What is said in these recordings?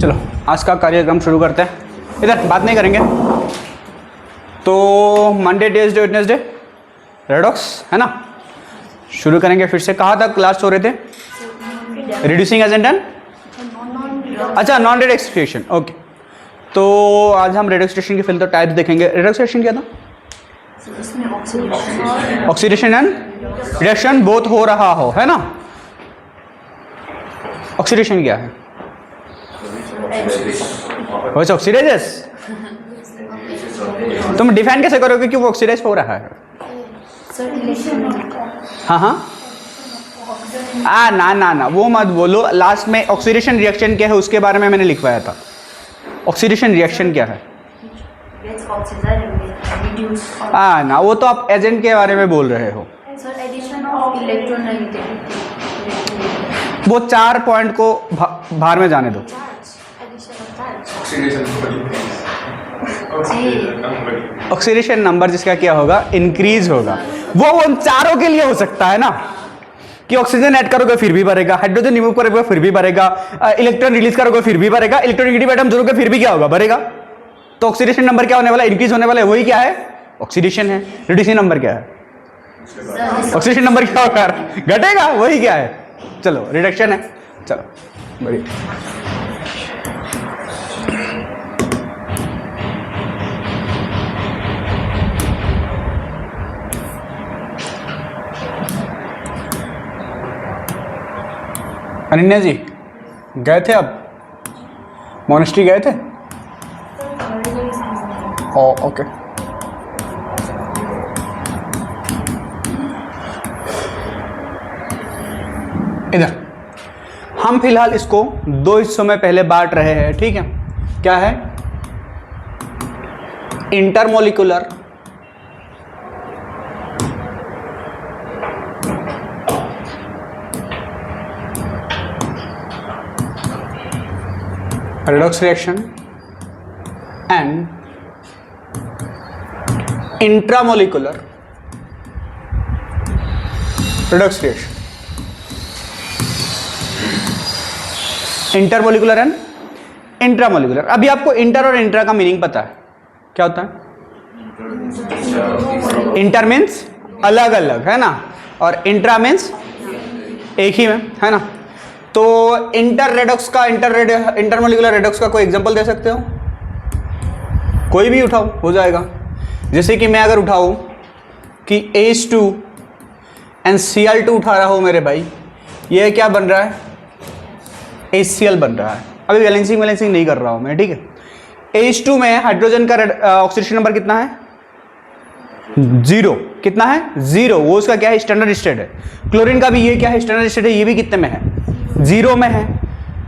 चलो आज का कार्यक्रम शुरू करते हैं। इधर बात नहीं करेंगे तो मंडे, ट्यूसडे, वेडनेसडे रेडॉक्स है ना। शुरू करेंगे फिर से। कहाँ तक क्लास हो रहे थे? रिड्यूसिंग एजेंट एंड अच्छा नॉन रेडक्सेशन। ओके, तो आज हम रेडक्सेशन के फिल्टर टाइप्स देखेंगे। रेडक्सेशन क्या था? ऑक्सीडेशन एंड रिडक्शन बोथ हो रहा हो, है ना। ऑक्सीडेशन क्या है? Voice oxidises. तुम डिफाइन कैसे करोगे कि वो ऑक्सीडाइज हो रहा है? हाँ हाँ ना वो मत बोलो। लास्ट में ऑक्सीडेशन रिएक्शन क्या है उसके बारे में मैंने लिखवाया था। ऑक्सीडेशन रिएक्शन क्या है? ना वो तो आप एजेंट के बारे में बोल रहे हो। वो 4 पॉइंट को बाहर में जाने दो। ऑक्सीडेशन नंबर जिसका क्या होगा? इंक्रीज होगा। वो उन चारों के लिए हो सकता है ना कि ऑक्सीजन ऐड करोगे फिर भी बढ़ेगा, हाइड्रोजन रिमूव करोगे फिर भी बढ़ेगा, इलेक्ट्रॉन रिलीज करोगे फिर भी बढ़ेगा, इलेक्ट्रोनेगेटिव एटम जोड़ोगे फिर भी क्या होगा? बढ़ेगा। तो ऑक्सीडेशन नंबर क्या होने वाला है? इंक्रीज होने वाला है। वही क्या है? ऑक्सीडेशन है। रिड्यूसिंग नंबर क्या है? ऑक्सीडेशन नंबर क्या होगा? घटेगा। वही क्या है? चलो रिडक्शन है। चलो बढ़िया। अनन्या जी गए थे अब मोनेस्ट्री गए थे? ओके। इधर हम फिलहाल इसको 2 हिस्सों में पहले बांट रहे हैं, ठीक है। क्या है? Intermolecular redox reaction and intramolecular redox reaction. Intermolecular and intramolecular. अभी आपको इंटर और इंट्रा का मीनिंग पता है? क्या होता है? इंटर मीन्स अलग अलग, है ना, और इंट्रा मीन्स एक ही में, है ना। तो इंटर रेडॉक्स का इंटरमोलिकुलर रेडॉक्स का कोई एग्जांपल दे सकते हो? कोई भी उठाओ, हो जाएगा। जैसे कि मैं अगर उठाऊं कि H2 एंड Cl2 उठा रहा हूं मेरे भाई, ये क्या बन रहा है? HCl बन रहा है। अभी बैलेंसिंग नहीं कर रहा हूं मैं, ठीक है। H2 में हाइड्रोजन का ऑक्सीडेशन नंबर कितना है? 0। कितना है? 0। वो उसका क्या है? स्टैंडर्ड स्टेट है। क्लोरीन का भी ये क्या है? स्टैंडर्ड स्टेट है। ये भी कितने में है? 0 में है।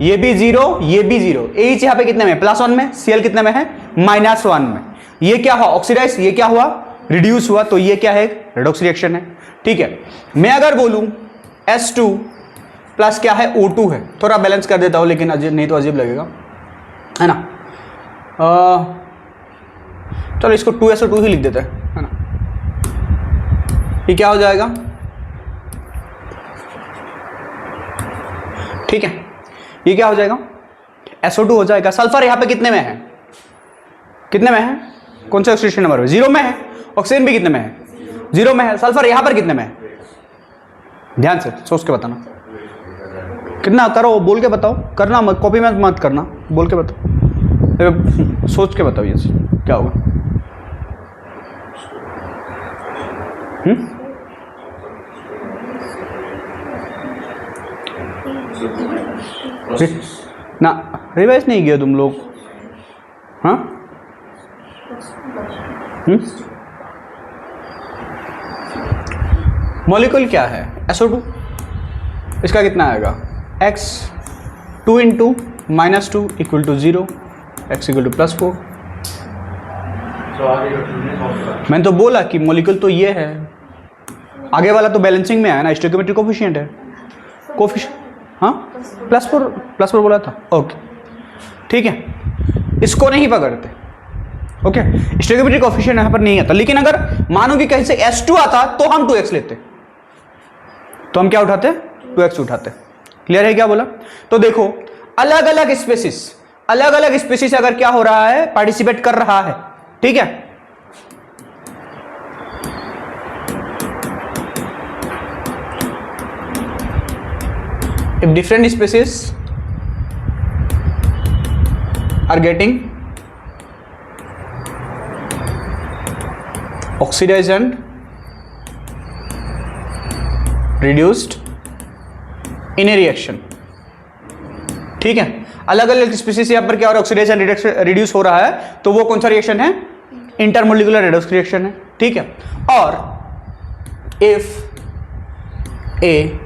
ये भी 0, ये भी 0। H यहाँ पे कितने में? +1 में। Cl कितने में है? -1 में। ये क्या हुआ? ऑक्सीडाइज। ये क्या हुआ? रिड्यूस हुआ। तो ये क्या है? रेडॉक्स रिएक्शन है, ठीक है। मैं अगर बोलूं S2 प्लस क्या है? O2 है। थोड़ा बैलेंस कर देता हूं, लेकिन नहीं तो अजीब लगेगा, है ना। चलो इसको 2SO2 ही लिख देते हैं, है ना। ये क्या हो जाएगा? ठीक है, ये क्या हो जाएगा? SO2 हो जाएगा। सल्फर यहाँ पे कितने में है? कितने में है? कौन सा ऑक्सीडेशन नंबर है? 0 में है। ऑक्सीजन भी कितने में है? 0 में है। सल्फर यहाँ पर कितने में है? ध्यान से सोच के बताना। कितना? करो, बोल के बताओ। करना मत, कॉपी में मत करना, बोल के बताओ। सोच के बताओ ये क्या होगा। ना रिवाइज नहीं किया तुम लोग? हाँ मॉलिक्यूल क्या है? SO2। इसका कितना आएगा? X 2 × -2 = 0, X = +4। मैंने तो बोला कि मॉलिक्यूल तो ये है। आगे वाला तो बैलेंसिंग में है ना, स्टोइकियोमेट्रिक कोफिशिएंट है। कोफिशिएंट हाँ +4 बोला था। ओके ठीक है, इसको नहीं पकड़ते। ओके, स्टोइकियोमेट्रिक कोफिशिएंट यहाँ पर नहीं आता। लेकिन अगर मानो कि कहीं से S2 आता तो हम 2x लेते, तो हम क्या उठाते? 2x उठाते। क्लियर है क्या बोला? तो देखो अलग अलग स्पेसिस अलग अलग स्पीसीज अगर क्या हो रहा है, पार्टिसिपेट कर रहा है, ठीक है। If different species are getting oxidized and reduced in a reaction, ठीक है, अलग अलग स्पीसीज यहां पर क्या हो रहा है, ऑक्सीडेशन रिड्यूस हो रहा है, तो वो कौन सा रिएक्शन है, इंटरमोलिकुलर रेडॉक्स रिएक्शन है, ठीक है। और if A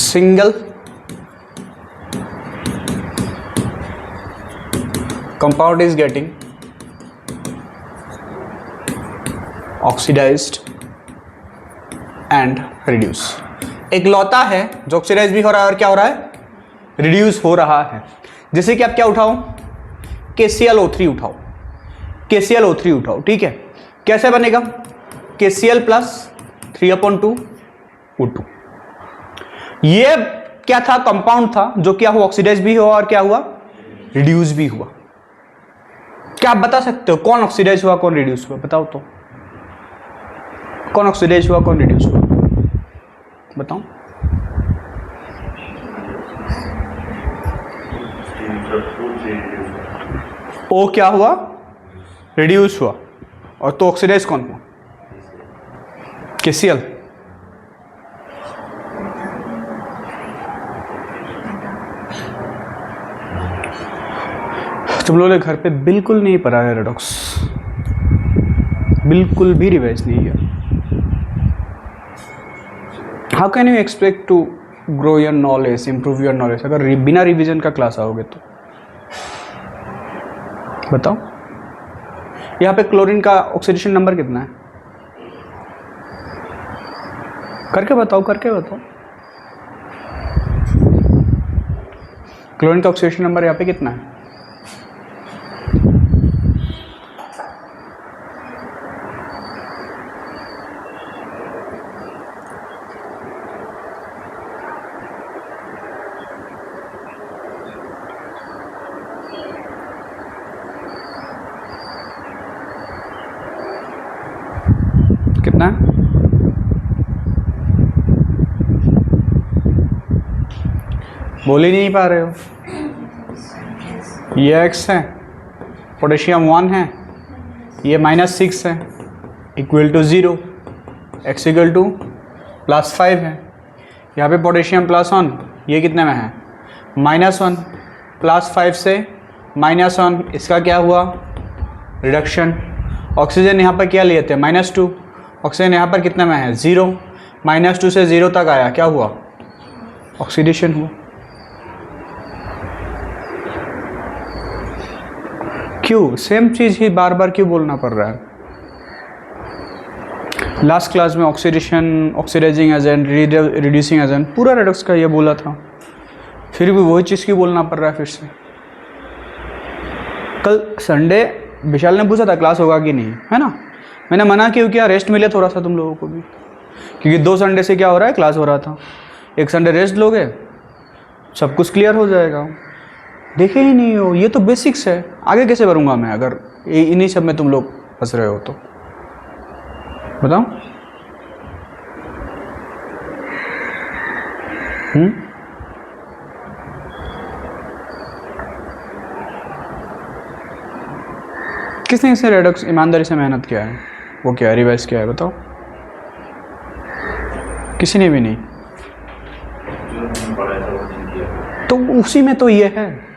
single compound is getting oxidized and reduce, एक लौता है जो ऑक्सीडाइज भी हो रहा है और क्या हो रहा है, रिड्यूस हो रहा है। जैसे कि आप क्या उठाओ, KClO3 उठाओ, KClO3 उठाओ, ठीक है। कैसे बनेगा, KCl प्लस 3/2 O2। ये क्या था, कंपाउंड था जो क्या हुआ, ऑक्सीडाइज भी हुआ और क्या हुआ, रिड्यूस भी हुआ। क्या आप बता सकते हो कौन ऑक्सीडाइज हुआ कौन रिड्यूस हुआ, बताओ तो, कौन ऑक्सीडाइज हुआ कौन रिड्यूस हुआ, बताओ। ओ क्या हुआ, रिड्यूस हुआ, और तो ऑक्सीडाइज कौन हुआ, KCl। तुम लोगों ने घर पे बिल्कुल नहीं पढ़ा है रेडॉक्स, बिल्कुल भी रिवाइज नहीं किया। How can you expect to grow your knowledge, improve your knowledge, अगर बिना रिवीजन का क्लास आओगे तो, बताओ। यहाँ पे क्लोरीन का ऑक्सीडेशन नंबर कितना है, करके बताओ, करके बताओ। क्लोरीन का ऑक्सीडेशन नंबर यहाँ पे कितना है, कितना है? बोल ही नहीं पा रहे हो। ये x है, पोटेशियम 1 है, ये -6 है, equal to 0, x equal to +5 है। यहाँ पे पोटेशियम +1, ये कितने में है, -1, +5 से -1, इसका क्या हुआ, रिडक्शन। ऑक्सीजन यहाँ पर क्या लिए थे, -2, ऑक्सीजन यहाँ पर कितने में है, 0, -2 से 0 तक आया, क्या हुआ, ऑक्सीडेशन हुआ। क्यों सेम चीज़ ही बार बार क्यों बोलना पड़ रहा है? लास्ट क्लास में oxidation, oxidizing agent, reducing agent, पूरा रेडॉक्स का ये बोला था, फिर भी वही चीज़ क्यों बोलना पड़ रहा है फिर से? कल संडे विशाल ने पूछा था क्लास होगा कि नहीं, है ना, मैंने मना क्यों किया, रेस्ट मिले थोड़ा सा तुम लोगों को भी, क्योंकि 2 संडे से क्या हो रहा है, क्लास हो रहा था। एक संडे रेस्ट लोगे, सब कुछ क्लियर हो जाएगा। देखे ही नहीं हो, ये तो बेसिक्स है, आगे कैसे बढ़ूंगा मैं अगर इन्हीं सब में तुम लोग फंस रहे हो तो, बताओ। किसने इसे रेडॉक्स ईमानदारी से मेहनत किया है, वो क्या है, रिवाइज किया है, बताओ। किसी ने भी नहीं, तो उसी में तो ये है,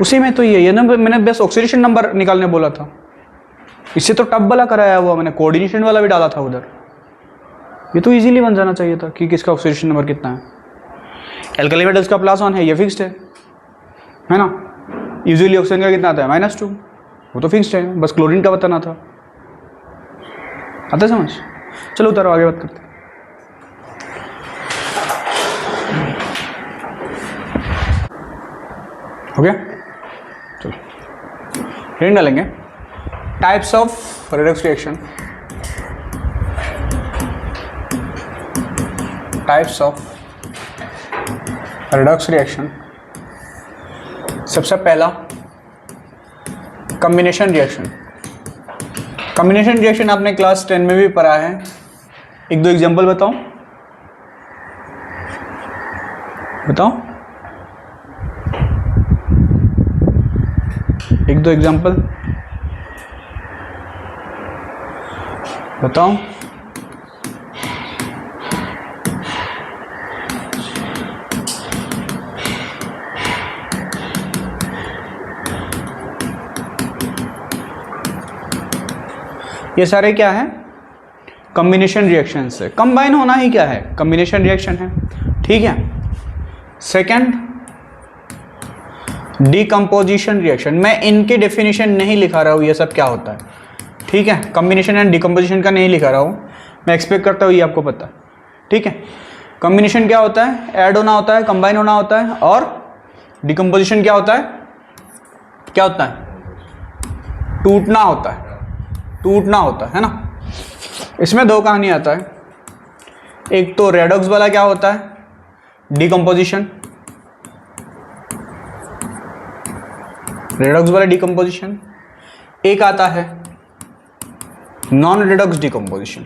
उसी में तो ये ना, मैंने बस ऑक्सीडेशन नंबर निकालने बोला था, इससे तो टब वाला कराया हुआ मैंने, कोऑर्डिनेशन वाला भी डाला था उधर। ये तो इजीली बन जाना चाहिए था कि किसका ऑक्सीडेशन नंबर कितना है। एल्कली मेटल्स का +1 है, ये फिक्स्ड है ना। यूजुअली ऑक्सीजन का कितना आता है, -2, वो तो फिक्स्ड है, बस क्लोरीन का बताना था। आता समझ? चलो उतारो, आगे बात करते हैं। हो गया, चलो हेडिंग डालेंगे, types of redox reaction, types of redox reaction सबसे पहला कॉम्बिनेशन रिएक्शन। कॉम्बिनेशन रिएक्शन आपने क्लास 10 में भी पढ़ा है। एक दो एग्जांपल बताओ। एक दो एग्जांपल बताओ। ये सारे क्या है? कॉम्बिनेशन रिएक्शन से कंबाइन होना ही क्या है? कॉम्बिनेशन रिएक्शन है। ठीक है। Second, decomposition reaction. मैं इनकी डेफिनेशन नहीं लिखा रहा हूँ, ये सब क्या होता है। ठीक है, कॉम्बिनेशन एंड डिकम्पोजिशन का नहीं लिखा रहा हूँ, मैं एक्सपेक्ट करता हूँ ये आपको पता। ठीक है, कॉम्बिनेशन क्या होता है? ऐड होना होता है, कंबाइन होना होता है। और डिकम्पोजिशन क्या होता है? क्या होता है? टूटना होता है। टूटना होता है ना। इसमें दो कहानी आता है। एक तो रेडॉक्स वाला क्या होता है? डिकम्पोजिशन। रेडॉक्स वाला डिकम्पोजिशन। एक आता है नॉन रेडॉक्स डिकम्पोजिशन।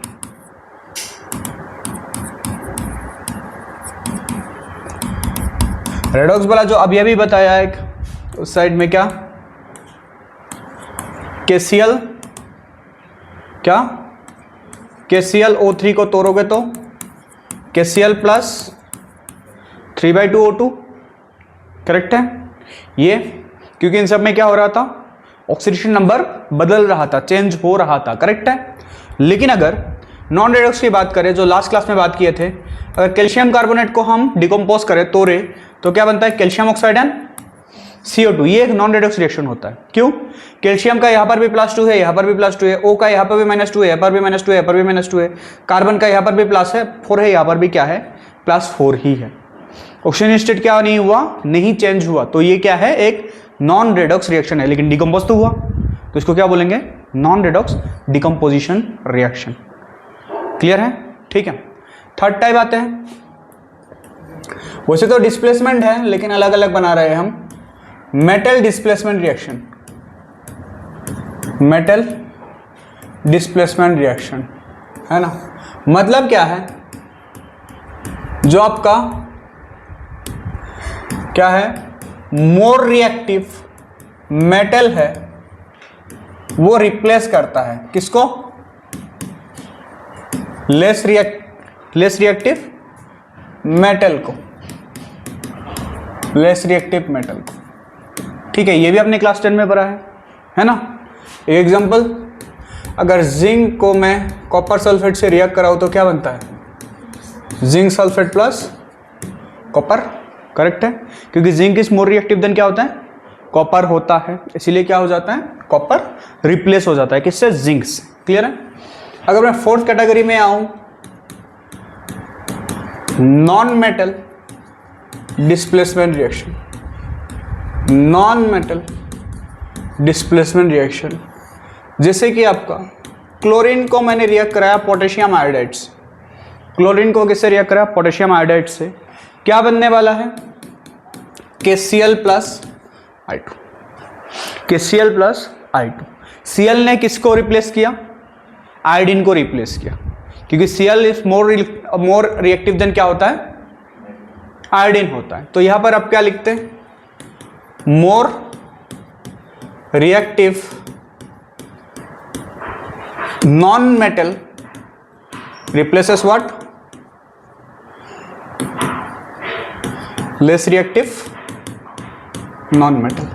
रेडॉक्स वाला जो अभी अभी बताया है, उस साइड में क्या KCl, क्या KClO3 को तोड़ोगे तो KCl प्लस 3/2 O2। करेक्ट है ये, क्योंकि इन सब में क्या हो रहा था? ऑक्सीडेशन नंबर बदल रहा था, चेंज हो रहा था। करेक्ट है। लेकिन अगर नॉन रेडॉक्स की बात करें, जो लास्ट क्लास में बात किए थे, अगर कैल्शियम कार्बोनेट को हम डिकम्पोज करें, तोड़े, तो क्या बनता है? Calcium oxide and CO2। ये एक नॉन रेडॉक्स रिएक्शन होता है। क्यों? कैल्शियम का यहाँ पर भी +2 है, यहाँ पर भी +2 है, O का यहाँ पर भी -2 है, यहाँ पर भी -2 है, यहाँ पर भी -2 है, कार्बन का यहाँ पर भी +4 है, यहाँ पर भी क्या है? +4 ही है। ऑक्सीजन स्टेट क्या नहीं हुआ? नहीं चेंज हुआ। तो ये क्या है? एक नॉन रेडॉक्स रिएक्शन है, लेकिन डिकम्पोज तो हुआ, तो इसको क्या बोलेंगे? Non redox decomposition reaction. Clear है? ठीक है। थर्ड टाइप आते हैं। वैसे तो डिस्प्लेसमेंट है, लेकिन अलग अलग बना रहे हैं हम। Metal displacement reaction. Metal displacement reaction है ना। मतलब क्या है? जो आपका क्या है? मोर रिएक्टिव मेटल है, वो रिप्लेस करता है किसको? लेस रिएक्टिव मेटल को। लेस रिएक्टिव मेटल को। ठीक है, ये भी आपने क्लास 10 में पढ़ा है ना। एक एग्जांपल, अगर जिंक को मैं कॉपर सल्फेट से रिएक्ट कराऊँ तो क्या बनता है? Zinc sulphate plus copper. Correct है, क्योंकि zinc is more reactive than क्या होता है? कॉपर होता है। इसीलिए क्या हो जाता है? कॉपर रिप्लेस हो जाता है किससे? जिंक से। क्लियर है। अगर मैं फोर्थ कैटेगरी में आऊं, non metal displacement reaction. Non metal displacement reaction, जैसे कि आपका क्लोरीन को मैंने रिएक्ट कराया पोटेशियम आयोडाइड से। क्लोरीन को किससे रिएक्ट कराया? पोटेशियम आयोडाइड से। क्या बनने वाला है? KCl plus I2। KCl plus I2। Cl ने किसको रिप्लेस किया? आयोडीन को रिप्लेस किया, क्योंकि Cl is more reactive than क्या होता है? आयोडीन होता है। तो यहां पर आप क्या लिखते हैं? More reactive non metal replaces what? Less reactive non metal.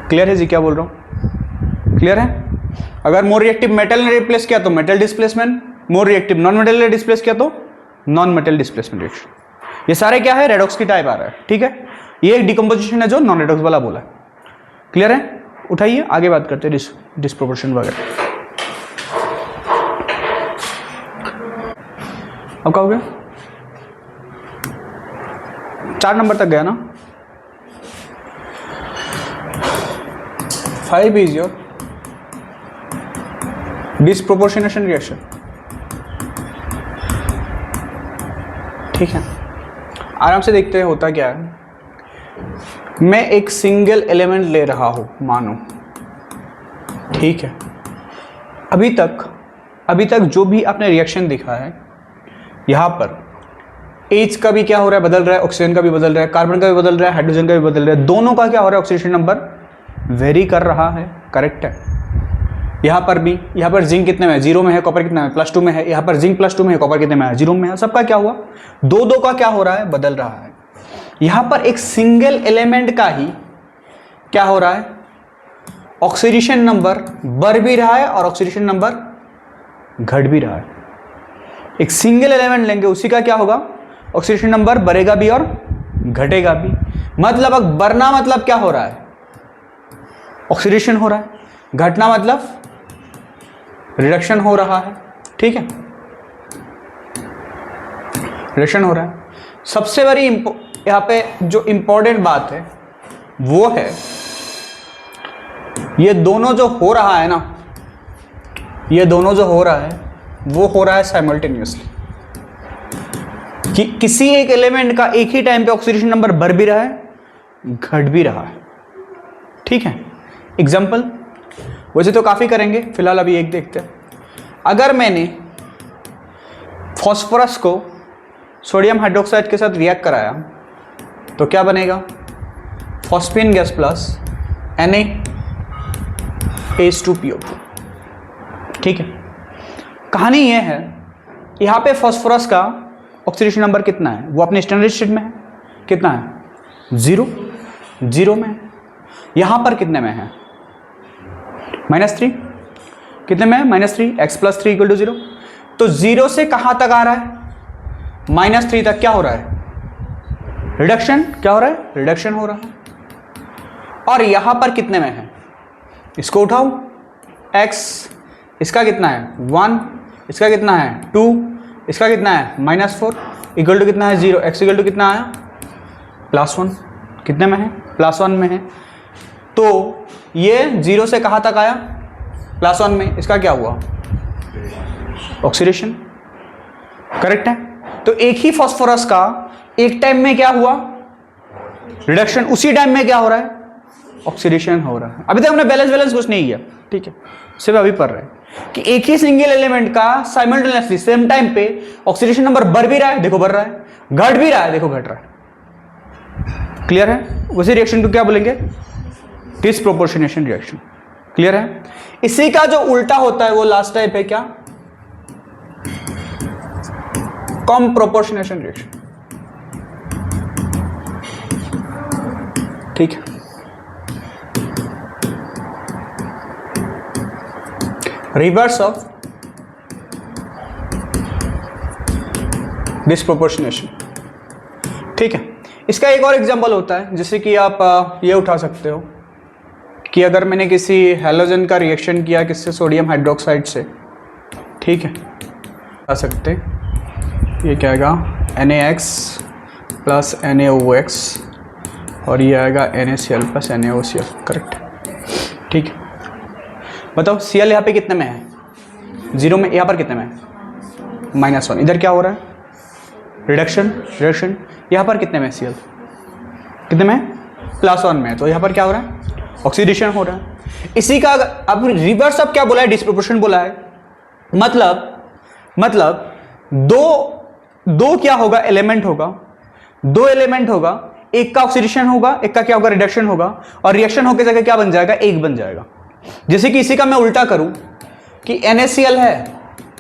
Clear है जी क्या बोल रहा हूं? क्लियर है। अगर मोर रिएक्टिव मेटल ने रिप्लेस किया तो metal displacement, more reactive non metal ने डिस्प्लेस किया तो नॉन मेटल डिस्प्लेसमेंट रिएक्शन। ये सारे क्या है? रेडॉक्स की टाइप आ रहा है। ठीक है, ये एक डिकम्पोजिशन है जो नॉन रेडॉक्स वाला बोला है। क्लियर है। उठाइए, आगे बात करते हैं डिस्प्रोपोर्शन वगैरह। अब क्या हो गया? 4 नंबर तक गया ना। 5 इज योर डिस्प्रोपोर्शनेशन रिएक्शन। ठीक है, आराम से देखते हैं होता क्या है। मैं एक सिंगल एलिमेंट ले रहा हूं मानो, ठीक है। अभी तक जो भी आपने रिएक्शन देखा है, यहां पर H का भी क्या हो रहा है, बदल रहा है, ऑक्सीजन का भी बदल रहा है, कार्बन का भी बदल रहा है, हाइड्रोजन का भी बदल रहा है, दोनों का क्या हो रहा है, ऑक्सीडेशन नंबर वेरी कर रहा है, करेक्ट है। यहाँ पर भी, यहाँ पर जिंक कितने में है, 0 में है, कॉपर कितने में, +2 में है, यहाँ पर जिंक +2 में है, कॉपर कितने में है, 0 में है। सबका क्या हुआ, दो का क्या हो रहा है, बदल रहा है। यहाँ पर एक सिंगल एलिमेंट का ही क्या हो रहा है, ऑक्सीडेशन नंबर बढ़ भी रहा है और ऑक्सीडेशन नंबर घट भी रहा है। एक सिंगल एलिमेंट लेंगे, उसी का क्या होगा, ऑक्सीडेशन नंबर बढ़ेगा भी और घटेगा भी। मतलब अब बढ़ना मतलब क्या हो रहा है, ऑक्सीडेशन हो रहा है, घटना मतलब रिडक्शन हो रहा है, ठीक है, रिडक्शन हो रहा है। सबसे बड़ी यहां पे जो इंपॉर्टेंट बात है वो है ये दोनों जो हो रहा है ना, ये दोनों जो हो रहा है वो हो रहा है साइमल्टेनियसली, कि किसी एक एलिमेंट का एक ही टाइम पे ऑक्सीडेशन नंबर बढ़ भी रहा है, घट भी रहा है, ठीक है। एग्जांपल वैसे तो काफी करेंगे, फिलहाल अभी एक देखते हैं। अगर मैंने फास्फोरस को सोडियम हाइड्रोक्साइड के साथ रिएक्ट कराया तो क्या बनेगा, फॉस्फीन गैस प्लस Na(H2PO2), ठीक है। कहानी यह है, यहां पे फास्फोरस का ऑक्सीडेशन नंबर कितना है, वो अपने स्टैंडर्ड स्टेट में है, कितना है, 0 में है। यहां पर कितने में है, -3, कितने में है, -3, x + 3 = 0। तो 0 से कहां तक आ रहा है, -3 तक क्या हो रहा है, रिडक्शन, क्या हो रहा है, रिडक्शन हो रहा है। और यहां पर कितने में है, इसको उठाओ, x इसका कितना है 1, इसका कितना है 2, इसका कितना है -4 = कितना है 0, x = कितना आया +1, कितने में है, +1 में है। तो ये 0 से कहां तक आया, +1 में, इसका क्या हुआ, ऑक्सीडेशन, करेक्ट है। तो एक ही फास्फोरस का एक टाइम में क्या हुआ, रिडक्शन, उसी टाइम में क्या हो रहा है, ऑक्सीडेशन हो रहा है। अभी तक हमने बैलेंस कुछ नहीं किया, ठीक है, सिर्फ अभी पढ़ रहे हैं कि एक ही सिंगल एलिमेंट का साइमल्टेनियसली सेम टाइम पे ऑक्सीडेशन नंबर बढ़ भी रहा है, देखो बढ़ रहा है, घट भी रहा है, देखो घट रहा है। क्लियर है। उसी रिएक्शन को क्या बोलेंगे, डिसप्रोपोर्शनेशन रिएक्शन। क्लियर है। इसी का जो उल्टा होता है वो लास्ट टाइप है क्या, कम प्रोपोर्शनेशन रिएक्शन। ठीक है। Reverse of disproportionation. ठीक है। इसका एक और एग्जांपल होता है, जैसे कि आप ये उठा सकते हो कि अगर मैंने किसी हैलोजन का रिएक्शन किया किससे, सोडियम हाइड्रोक्साइड से, ठीक है, आ सकते ये क्या आएगा NaX प्लस NaOX और ये आएगा NaCl प्लस NaOCl। करेक्ट। ठीक है। बताओ Cl यहाँ पे कितने में है, 0 में, यहाँ पर कितने में है, -1। इधर क्या हो रहा है, रिडक्शन। यहाँ पर कितने में Cl, कितने में, +1 में, तो यहाँ पर क्या हो रहा है, ऑक्सीडेशन हो रहा है। इसी का अब रिवर्स अब क्या बोला है, डिस्प्रोपोर्शन बोला है। मतलब दो क्या होगा, एलिमेंट होगा, 2 एलिमेंट होगा, एक का ऑक्सीडेशन होगा, एक का क्या होगा, रिडक्शन होगा, और रिएक्शन होकर जगह क्या बन जाएगा, एक बन जाएगा। जैसे कि इसी का मैं उल्टा करूं कि NaCl है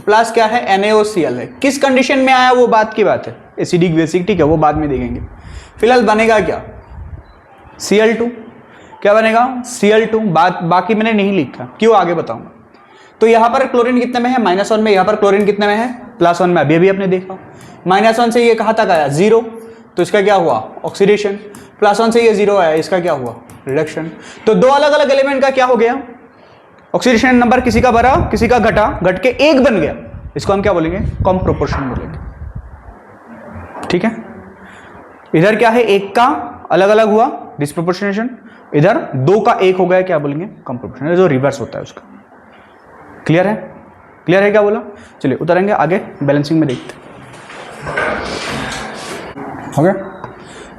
प्लस क्या है, NaOCl है। किस कंडीशन में आया वो बात की बात है, एसिडिक बेसिक, ठीक है, वो बाद में देखेंगे। फिलहाल बनेगा क्या, Cl2। क्या बनेगा, Cl2। बाकी मैंने नहीं लिखा, क्यों आगे बताऊंगा। तो यहां पर क्लोरीन कितने में है, -1 में, यहां पर क्लोरीन कितने में है, +1 में। अभी आपने देखा -1 से ये कहां तक आया, 0, तो इसका क्या हुआ, ऑक्सीडेशन। +1 से ये 0 आया, इसका क्या हुआ, रिडक्शन। तो 2 अलग अलग एलिमेंट का क्या हो गया, ऑक्सीडेशन नंबर किसी का बढ़ा किसी का घटा, घट के एक बन गया। इसको हम क्या बोलेंगे, कम प्रोपोर्शन बोलेंगे। ठीक है। इधर क्या है, एक का अलग अलग हुआ डिस्प्रोपोर्शनेशन, इधर 2 का एक हो गया, क्या बोलेंगे, कम प्रोपोर्शन, जो रिवर्स होता है उसका। क्लियर है, क्लियर है क्या बोला। चलिए उतरेंगे आगे, बैलेंसिंग में देखते हैं। हो गया,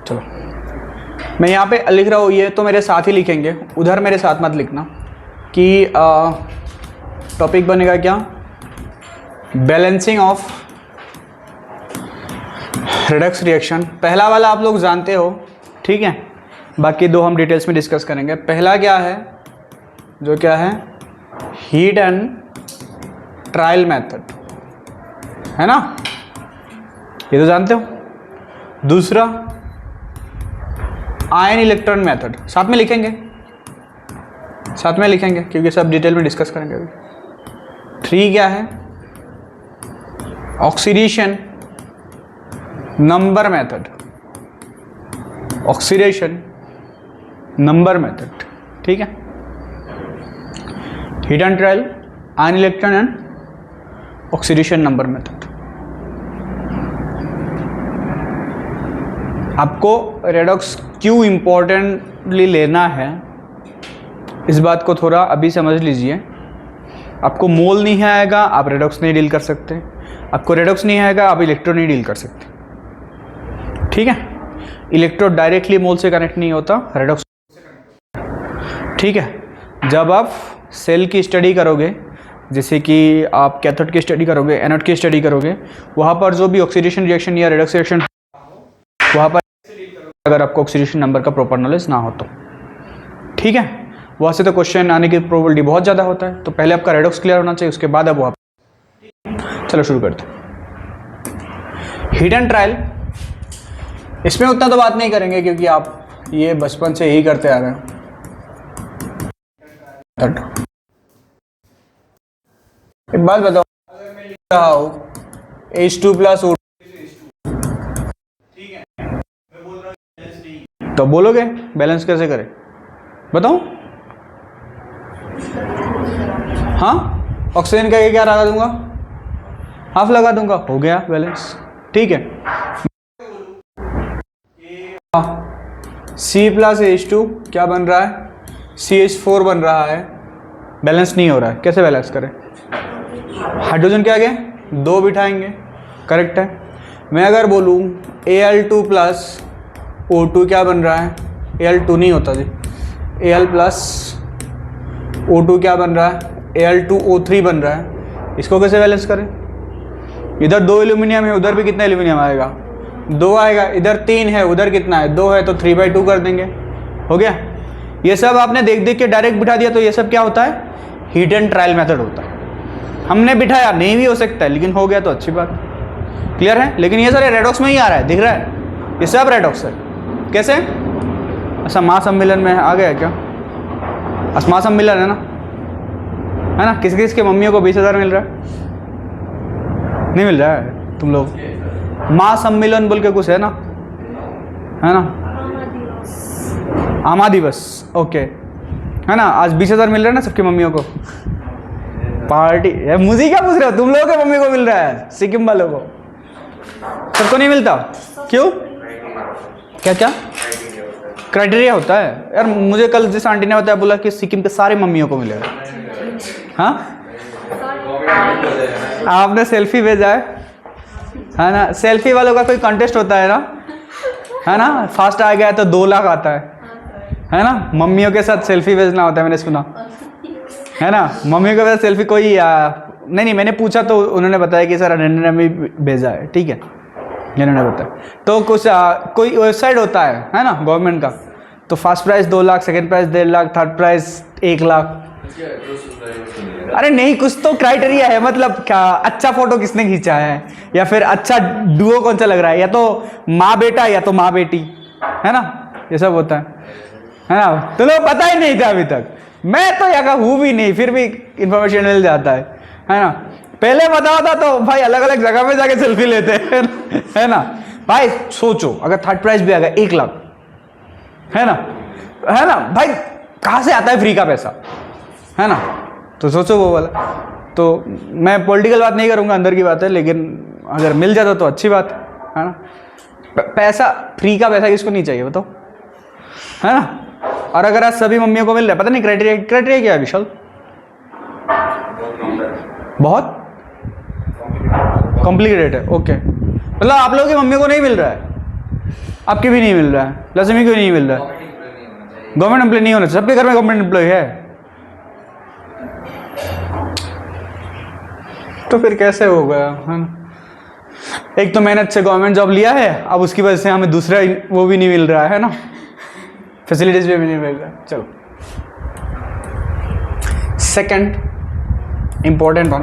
चलो मैं यहाँ पे लिख रहा हूँ, ये तो मेरे साथ ही लिखेंगे, उधर मेरे साथ मत लिखना कि टॉपिक बनेगा क्या, बैलेंसिंग ऑफ रेडक्स रिएक्शन। पहला वाला आप लोग जानते हो, ठीक है, बाकी दो हम डिटेल्स में डिस्कस करेंगे। पहला क्या है, जो क्या है, हीट एंड ट्रायल मेथड, है ना, ये तो जानते हो। दूसरा आयन इलेक्ट्रॉन मेथड, साथ में लिखेंगे क्योंकि सब डिटेल में डिस्कस करेंगे अभी। 3 क्या है, oxidation number method, oxidation number method, ठीक है। Heat and trial, ion electron and oxidation number method. आपको रेडॉक्स क्यों इम्पोर्टेंटली लेना है, इस बात को थोड़ा अभी समझ लीजिए। आपको मोल नहीं आएगा, आप रेडॉक्स नहीं डील कर सकते। आपको रेडॉक्स नहीं आएगा, आप इलेक्ट्रो नहीं डील कर सकते, ठीक है। इलेक्ट्रो डायरेक्टली मोल से कनेक्ट नहीं होता, रेडॉक्स, ठीक है। जब आप सेल की स्टडी करोगे, जैसे कि आप कैथोड की स्टडी करोगे, एनोड की स्टडी करोगे, वहाँ पर जो भी ऑक्सीडेशन रिएक्शन या रेडॉक्स रिएक्शन, वहाँ पर अगर आपको ऑक्सीडेशन नंबर का प्रॉपर नॉलेज ना हो तो, ठीक है, वहाँ से तो क्वेश्चन आने की प्रोबेबिलिटी बहुत ज़्यादा होता है। तो पहले आपका रेडॉक्स क्लियर होना चाहिए, उसके बाद अब वहाँ, चलो शुरू करते हैं। हीट एंड ट्रायल, इसमें उतना तो बात नहीं करेंगे क्योंकि आप ये बचपन से यही करते आ रहे हैं। एक बात बताओ, अगर मैं लिख रहा हूँ H2 प्लस O2, ठीक है, मैं बोल रहा हूँ बैलेंस नहीं, तो बोलोगे बैलेंस कैसे करें, बताओ। हाँ, ऑक्सीजन का क्या लगा दूंगा, हाफ लगा दूंगा, हो गया बैलेंस, ठीक है। C प्लस H2 क्या बन रहा है, CH4 बन रहा है, बैलेंस नहीं हो रहा है, कैसे बैलेंस करें। हाइड्रोजन क्या गए, 2 बिठाएंगे, करेक्ट है। मैं अगर बोलूँ Al2 प्लस O2 क्या बन रहा है, Al2 नहीं होता जी, Al प्लस O2 क्या बन रहा है, Al2O3 बन रहा है, इसको कैसे बैलेंस करें। इधर 2 एल्यूमिनियम है, उधर भी कितना एल्यूमिनियम आएगा, 2 आएगा, इधर 3 है, उधर कितना है, 2 है, तो 3/2 कर देंगे, हो गया। ये सब आपने देख देख के डायरेक्ट बिठा दिया, तो ये सब क्या होता है, हीट एंड ट्रायल मेथड होता है। हमने बिठाया, नहीं भी हो सकता है, लेकिन हो गया तो अच्छी बात, क्लियर है। लेकिन ये सारे रेडॉक्स में ही आ रहा है, दिख रहा है, ये सब रेडॉक्स है। कैसे, ऐसा महासम्मिलन में आ गया क्या, महासम्मिलन है ना, किस किस के मम्मियों को 20,000 मिल रहा है, नहीं मिल रहा है, तुम लोग महासम्मिलन बोल के कुछ है ना, आमा दिवस, ओके, है ना, आज 20,000 मिल रहा है ना सबकी मम्मियों को, पार्टी। मुझे क्या पूछ रहे हो, तुम लोगों के मम्मी को मिल रहा है, सिक्किम वालों को, सबको नहीं मिलता, क्यों, क्या क्या क्राइटेरिया होता है यार। मुझे कल जिस आंटी ने बताया, बोला कि सिक्किम के सारे मम्मियों को मिलेगा। हाँ, आपने सेल्फी भेजा है ना, सेल्फी वालों का कोई कंटेस्ट होता है ना, फास्ट आ गया तो 2 लाख आता है ना, मम्मियों के साथ सेल्फी भेजना होता है, मैंने सुना है ना, मम्मियों के साथ सेल्फी कोई नहीं, मैंने पूछा तो उन्होंने बताया कि सर अनन्या ने भी भेजा है, ठीक है, इन्होंने बताया। तो कुछ कोई वेबसाइट होता है ना गवर्नमेंट का, तो first prize 2 lakh, second prize 1.5 lakh, third prize 1 lakh. अरे नहीं, कुछ तो क्राइटेरिया है, मतलब क्या, अच्छा फोटो किसने खींचा है, या फिर अच्छा डुओ कौन सा लग रहा है, या तो माँ बेटा या तो माँ बेटी, है ना, ये सब होता है ना। तो लोग पता ही नहीं था अभी तक, मैं तो यहाँ हूँ भी नहीं, फिर भी इंफॉर्मेशन मिल जाता है ना। पहले पता होता तो भाई अलग अलग जगह पे जाके सेल्फी लेते हैं, है ना। भाई सोचो, अगर थर्ड प्राइज भी आएगा 1 लाख, है ना भाई, कहाँ से आता है फ्री का पैसा, है ना। तो सोचो वो वाला। तो मैं पॉलिटिकल बात नहीं करूँगा, अंदर की बात है, लेकिन अगर मिल जाता तो अच्छी बात है ना। पैसा, फ्री का पैसा किसको नहीं चाहिए बताओ, है ना। और अगर आज सभी मम्मियों को मिल रहा है, पता नहीं क्राइटेरिया क्या है विशाल, बहुत कॉम्प्लिकेटेड है, ओके। मतलब आप लोगों की मम्मी को नहीं मिल रहा है, आपके भी नहीं मिल रहा है, लक्ष्मी क्यों नहीं मिल रहा है? गवर्नमेंट एम्प्लॉय नहीं होना चाहिए, सबके घर में गवर्नमेंट एम्प्लॉय है, तो फिर कैसे होगा, है ना? एक तो मेहनत से गवर्नमेंट जॉब लिया है, अब उसकी वजह से हमें दूसरा वो भी नहीं मिल रहा है ना, फैसिलिटीज भी नहीं मिल रहा है। चलो second important one,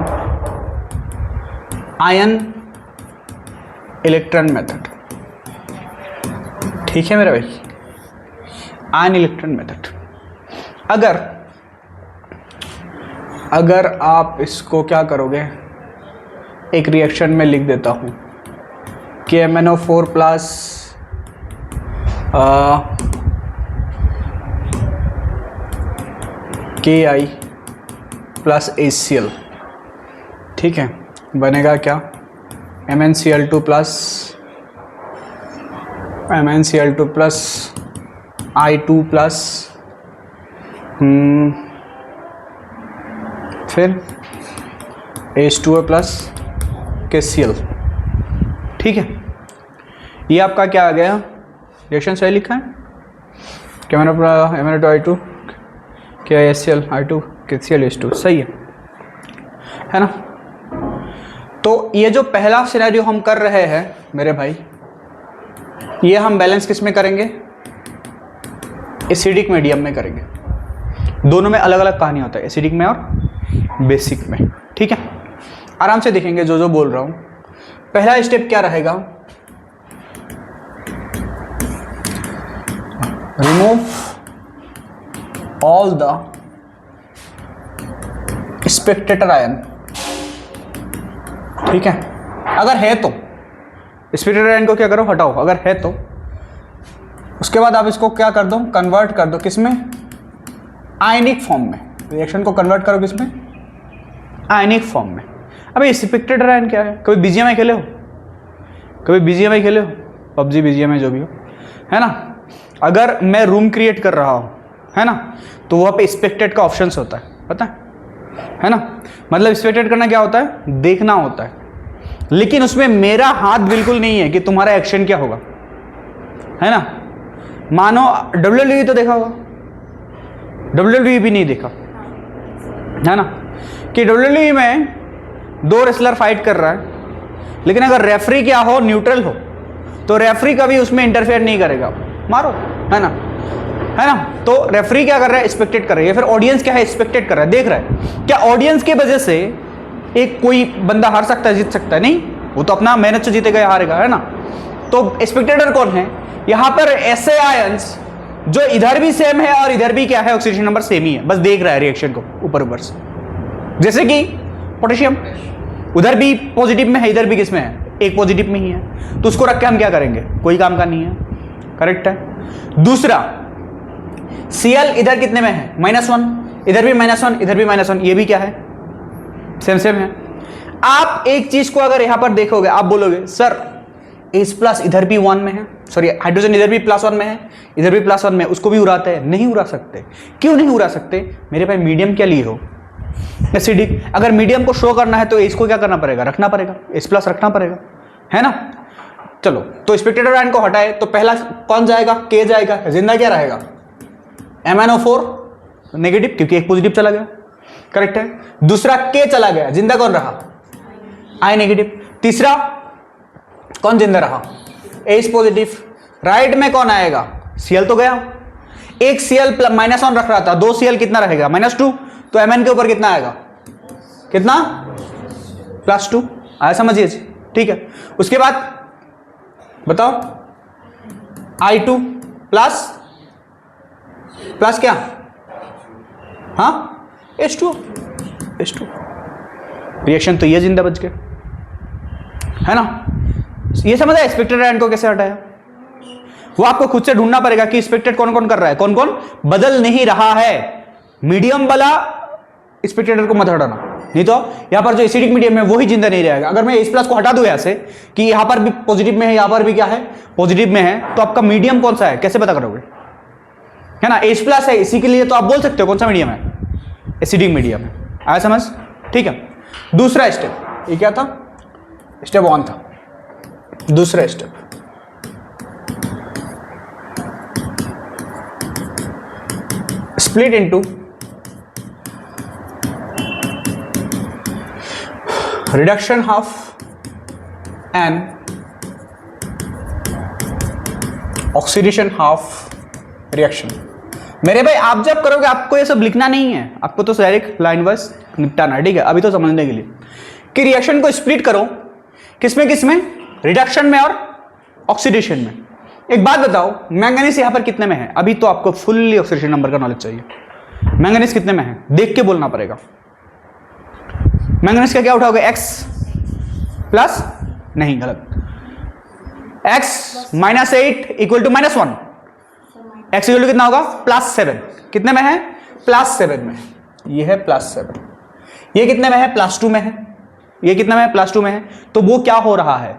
ion electron method. ठीक है मेरा भाई, आयन इलेक्ट्रॉन मेथड। अगर आप इसको क्या करोगे, एक रिएक्शन में लिख देता हूं कि MnO4 plus Ki plus HCl, ठीक है, बनेगा क्या, MnCl2 प्लस I2 प्लस फिर H2O प्लस KCl। ठीक है, ये आपका क्या आ गया, रिएक्शन सही लिखा है क्या, मैंने अपना MnO2 क्या HCl I2 KCl H2 सही है ना। तो ये जो पहला सिनेरियो हम कर रहे हैं मेरे भाई, ये हम बैलेंस किस में करेंगे, एसिडिक मीडियम में करेंगे। दोनों में अलग अलग कहानी होता है, एसिडिक में और बेसिक में। ठीक है, आराम से देखेंगे जो बोल रहा हूं। पहला स्टेप क्या रहेगा, remove all the Spectator ion. ठीक है, अगर है तो स्पेक्टेटर आयन को क्या करो, हटाओ, अगर है तो। उसके बाद आप इसको क्या कर दो, कन्वर्ट कर दो किसमें, आयनिक फॉर्म में। रिएक्शन को कन्वर्ट करो किसमें, आयनिक फॉर्म में। अबे स्पेक्टेटर आयन क्या है, कभी बीजीएमआई खेले हो, कभी बीजीएमआई खेले हो, पबजी बीजीएमआई जो भी हो, है ना। अगर मैं रूम क्रिएट कर रहा हूं, है ना, तो वहां पे स्पेक्टेट का ऑप्शन होता है, पता है ना। मतलब स्पेक्टेट करना क्या होता है, देखना होता है, लेकिन उसमें मेरा हाथ बिल्कुल नहीं है कि तुम्हारा एक्शन क्या होगा, है ना। मानो WWE तो देखा होगा, WWE भी नहीं देखा, है ना, कि WWE में दो रेसलर फाइट कर रहा है, लेकिन अगर रेफरी क्या हो, न्यूट्रल हो, तो रेफरी कभी उसमें इंटरफेयर नहीं करेगा, मारो, है ना, है ना। तो रेफरी क्या कर रहा है, स्पेक्टेट कर रहा है, फिर ऑडियंस क्या है, स्पेक्टेट कर रहा है, देख रहा है। क्या ऑडियंस की वजह से एक कोई बंदा हार सकता है, जीत सकता है? नहीं, वो तो अपना मेहनत से जीतेगा या हारेगा, है ना। तो स्पेक्टेटर कौन है, यहां पर ऐसे आयंस जो इधर भी सेम है और इधर भी क्या है, ऑक्सीडेशन नंबर सेम ही है, बस देख रहा है रिएक्शन को ऊपर ऊपर से। जैसे कि पोटेशियम उधर भी पॉजिटिव में है, इधर भी किसमें है, एक पॉजिटिव में ही है, तो उसको रख के हम क्या करेंगे, कोई काम का नहीं है, करेक्ट है। दूसरा Cl इधर कितने में है, -1, इधर भी -1, इधर भी -1, ये भी क्या है, सेम है। आप एक चीज को अगर यहां पर देखोगे, आप बोलोगे सर H+ इधर भी 1 में है, सॉरी हाइड्रोजन इधर भी +1 में है, इधर भी +1 में, उसको भी उड़ाते हैं? नहीं उड़ा सकते। क्यों नहीं उड़ा सकते, मेरे भाई मीडियम क्या लिए हो, एसिडिक। अगर मीडियम को शो करना है तो H को क्या करना पड़ेगा, रखना पड़ेगा, H+ रखना पड़ेगा, है ना। चलो, तो स्पेक्टेटर आयन को हटाए तो पहला कौन जाएगा, K जाएगा, जिंदा क्या रहेगा, MnO4 नेगेटिव, क्योंकि एक पॉजिटिव चला गया, करेक्ट है। दूसरा K चला गया, जिंदा कौन रहा, I नेगेटिव। तीसरा कौन जिंदा रहा, H पॉजिटिव। राइट में कौन आएगा, Cl तो गया, एक Cl -1 रख रहा था, 2 Cl कितना रहेगा, -2, तो Mn के ऊपर कितना आएगा, कितना, +2 आया, समझिए, ठीक है। उसके बाद बताओ I2 प्लस क्या, हाँ H2, रिएक्शन तो ये जिंदा बच गया, है ना। ये समझ आया स्पेक्टेटर आयन को कैसे हटाया। वो आपको खुद से ढूंढना पड़ेगा कि स्पेक्टेट कौन कौन कर रहा है, कौन कौन बदल नहीं रहा है। मीडियम वाला स्पेक्टेटर को मत हटाना, नहीं तो यहां पर जो एसिडिक मीडियम है वही जिंदा नहीं रहेगा। अगर मैं H+ को हटा दूं यहां से कि यहां पर भी पॉजिटिव में है, यहां पर भी क्या है, पॉजिटिव में है, तो आपका मीडियम कौन सा है कैसे पता करोगे, है ना। H+ है, इसी के लिए तो आप बोल सकते हो कौन सा मीडियम है, एसिडिक मीडियम है। आया समझ, ठीक है। दूसरा स्टेप, ये क्या था, स्टेप 1 था। दूसरा step split into reduction half and oxidation half reaction। मेरे भाई आप जब करोगे आपको ये सब लिखना नहीं है, आपको तो डायरेक्ट लाइन वाइज निपटाना है, ठीक है। अभी तो समझने के लिए कि रिएक्शन को स्प्लिट करो किसमें किसमें, रिडक्शन में और ऑक्सीडेशन में। एक बात बताओ, मैंगनीज यहां पर कितने में है? अभी तो आपको फुल्ली ऑक्सीडेशन नंबर का नॉलेज चाहिए। मैंगनीज कितने में है देख के बोलना पड़ेगा। मैंगनीज का क्या उठाओगे? एक्स प्लस, नहीं गलत, X minus 8 equal to -1, X equal to कितना होगा? +7। कितने में है? +7 में। ये है +7। ये कितने में है? +2 में है। ये कितने में है? +2 में है। तो वो क्या हो रहा है?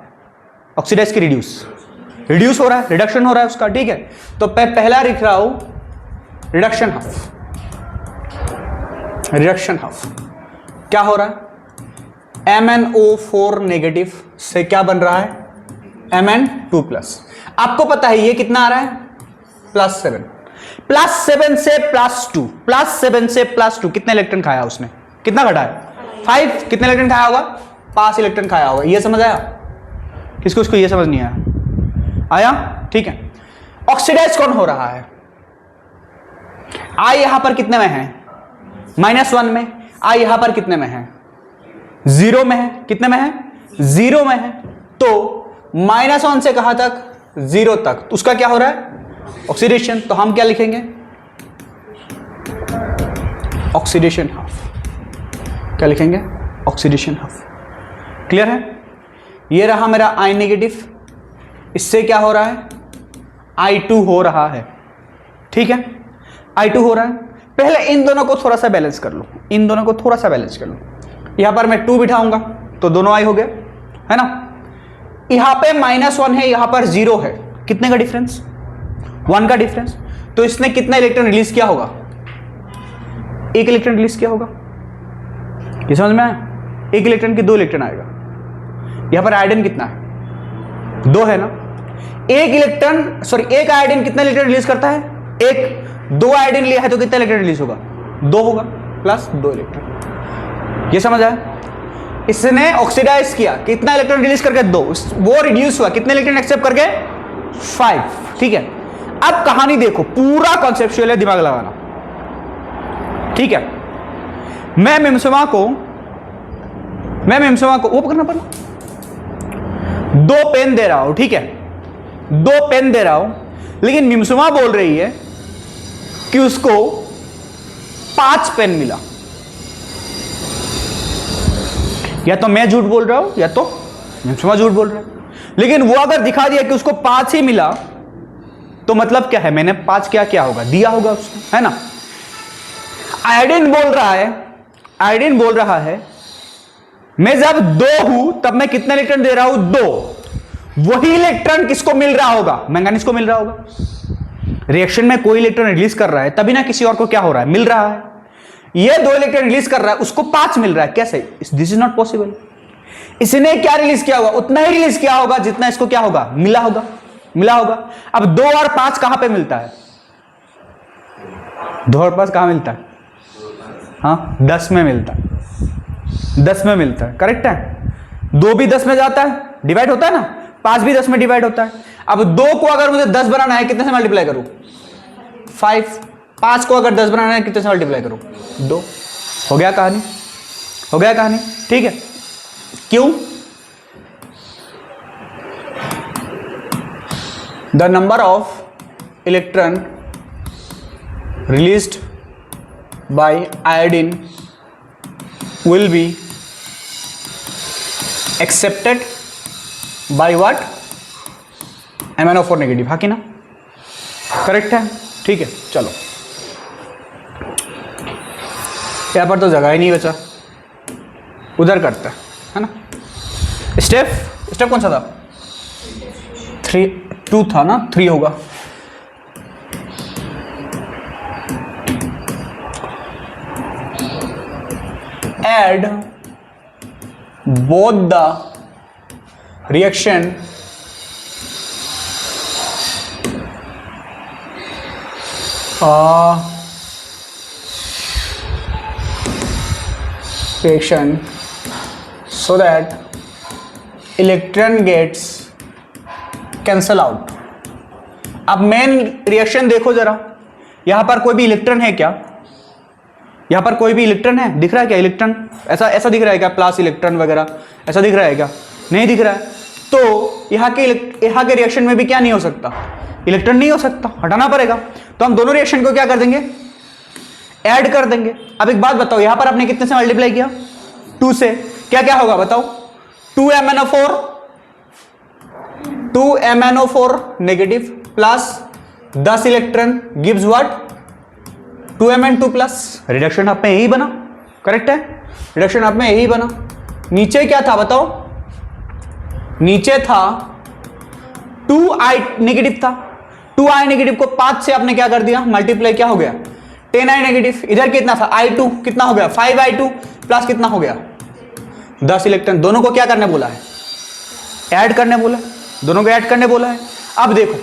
ऑक्सीडाइज की रिड्यूस हो रहा है, रिडक्शन हो रहा है उसका, ठीक है। तो पहला लिख रहा हूं रिडक्शन हाफ। रिडक्शन हाफ क्या हो रहा है? MnO4 नेगेटिव से क्या बन रहा है? Mn2+। आपको पता है ये कितना आ रहा है? +7। +7 से +2, +7 से +2 कितने इलेक्ट्रॉन खाया उसने? कितना घटाया? 5। कितने इलेक्ट्रॉन खाया होगा? 5 इलेक्ट्रॉन खाया होगा। ये समझ आया? किसको इसको ये समझ नहीं आया? आया, ठीक है। ऑक्सीडाइज कौन हो रहा है? I यहां पर कितने में है? -1 में। I यहां पर कितने में है? 0 में है। कितने में है? 0 में है। तो -1 से कहां तक? 0 तक। तो उसका क्या हो रहा है? ऑक्सीडेशन। तो हम क्या लिखेंगे? Oxidation half. क्या लिखेंगे? Oxidation half. क्लियर है? ये रहा मेरा I नेगेटिव, इससे क्या हो रहा है? I2 हो रहा है, ठीक है। I2 हो रहा है। पहले इन दोनों को थोड़ा सा बैलेंस कर लो, इन दोनों को थोड़ा सा बैलेंस कर लो। यहां पर मैं 2 बिठाऊंगा तो दोनों I हो गए, है ना। यहां पे -1 है, यहां पर 0 है। कितने का डिफरेंस? 1 का डिफरेंस। तो इसने कितना इलेक्ट्रॉन रिलीज किया होगा? 1 इलेक्ट्रॉन रिलीज किया होगा। ये समझ में आया? 1 इलेक्ट्रॉन की 2 इलेक्ट्रॉन आएगा। यहां पर आयोडीन कितना है? 2 है ना। 1 इलेक्ट्रॉन, सॉरी 1 आयोडीन कितना इलेक्ट्रॉन रिलीज करता है? 1। 2 आयोडीन लिया है तो कितना इलेक्ट्रॉन रिलीज होगा? 2 होगा, प्लस 2 इलेक्ट्रॉन। ये समझ आया? इसने ऑक्सीडाइज किया, कितना इलेक्ट्रॉन रिलीज करके? 2। वो रिड्यूस हुआ, कितने इलेक्ट्रॉन एक्सेप्ट करके? 5, ठीक है। अब कहानी देखो, पूरा कॉन्सेप्चुअल है, दिमाग लगाना, ठीक है। मैं मिमसमा को वो पकड़ना पड़ा, 2 पेन दे रहा हूं, ठीक है। 2 पेन दे रहा हूं, लेकिन मिमसमा बोल रही है कि उसको 5 पेन मिला। या तो मैं झूठ बोल रहा हूं या तो मिमसमा झूठ बोल रहा है। लेकिन वो अगर दिखा दिया कि उसको 5 ही मिला तो मतलब क्या है? मैंने 5 क्या होगा? दिया होगा उसको, है ना। आयोडीन बोल रहा है मैं जब 2 हूं तब मैं कितना इलेक्ट्रॉन दे रहा हूं? 2। वही इलेक्ट्रॉन किसको मिल रहा होगा? मैंगनीज को मिल रहा होगा। रिएक्शन में कोई इलेक्ट्रॉन रिलीज कर रहा है तभी ना किसी और को क्या हो रहा है? मिल रहा है। ये 2 इलेक्ट्रॉन रिलीज कर रहा है, उसको 5 मिल रहा है, कैसे? This is not possible. इसने क्या रिलीज किया होगा? उतना ही रिलीज किया होगा जितना इसको क्या होगा? मिला होगा। अब 2 और 5 कहां पे मिलता है? 2 और 5 कहां मिलता है? हाँ, 10 में मिलता है। 10 में मिलता है, करेक्ट है। 2 भी 10 में जाता है, डिवाइड होता है ना। 5 भी 10 में डिवाइड होता है। अब 2 को अगर मुझे 10 बनाना है कितने से मल्टीप्लाई करूं? 5। 5 को अगर 10 बनाना है कितने से मल्टीप्लाई करूं? 2। हो गया कहानी, ठीक है। क्यों? The number of electron released by iodine will be accepted by what? MnO4 negative, हाँ कि ना? करेक्ट है, ठीक है। चलो, यहां पर तो जगह ही नहीं बचा, उधर करता है ना। स्टेप कौन सा था? 2 था ना, 3 होगा। Add both the reaction reaction so that electron gets cancel out। अब मेन रिएक्शन देखो जरा, यहां पर कोई भी इलेक्ट्रॉन है क्या? यहां पर कोई भी इलेक्ट्रॉन है? दिख रहा है क्या इलेक्ट्रॉन? ऐसा ऐसा दिख रहा है क्या? प्लस इलेक्ट्रॉन वगैरह ऐसा दिख रहा है क्या? नहीं दिख रहा है। तो यहाँ के रिएक्शन में भी क्या नहीं हो सकता? इलेक्ट्रॉन नहीं हो सकता, हटाना पड़ेगा। तो हम दोनों रिएक्शन को क्या कर देंगे? ऐड कर देंगे। अब एक बात बताओ, यहां पर आपने कितने से मल्टीप्लाई किया? 2 से। क्या क्या होगा बताओ? 2MnO4 negative plus 10 electron gives what? 2Mn2 plus. Reduction आप में यही बना, करेक्ट है? रिडक्शन आप में यही बना। नीचे क्या था बताओ? नीचे था 2I नेगेटिव था। 2I नेगेटिव को 5 से आपने क्या कर दिया? मल्टीप्लाई, क्या हो गया? 10I negative. इधर कितना था? I2 कितना हो गया? 5I2 प्लस कितना हो गया? 10 इलेक्ट्रॉन। दोनों को क्या करने बोला है? ऐड करने बोला है। दोनों को ऐड करने बोला है। अब देखो